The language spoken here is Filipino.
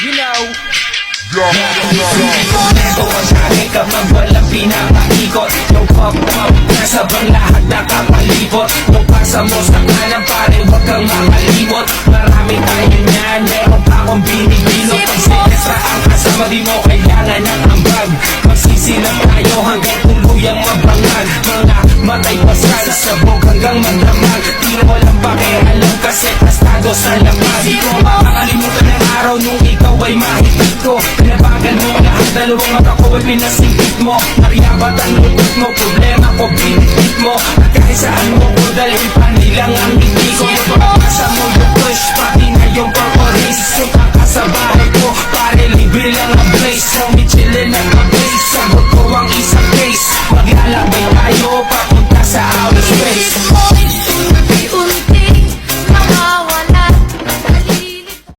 You know. Ito ang sabi kapag walang pinakaikot. Yung pop-pop, nasa bang lahat nakapalibot. Yung pasa mo sa kanan pare, huwag kang makalimot. Marami tayo niyan, meron pa akong binibilot. Pag sinestra ang kasama, di mo kailangan ng ambag. Magsisilang tayo hanggang tuluyang mabangag. Mga matay pasal, sabog hanggang magdamag. Di mo lang pakialam kasi tastado sa lamag. Di ko makakalimutan ng araw nung ikaw ay mahigit ko. Pinabagal mo lahat, dalawang mata ko ay pinasingkit mo. Nariyabat ang lupot mo, problema ko binigit mo. At kahit saan mo ko dalhin pa nilang ang hindi ko. Yung pagkasa mo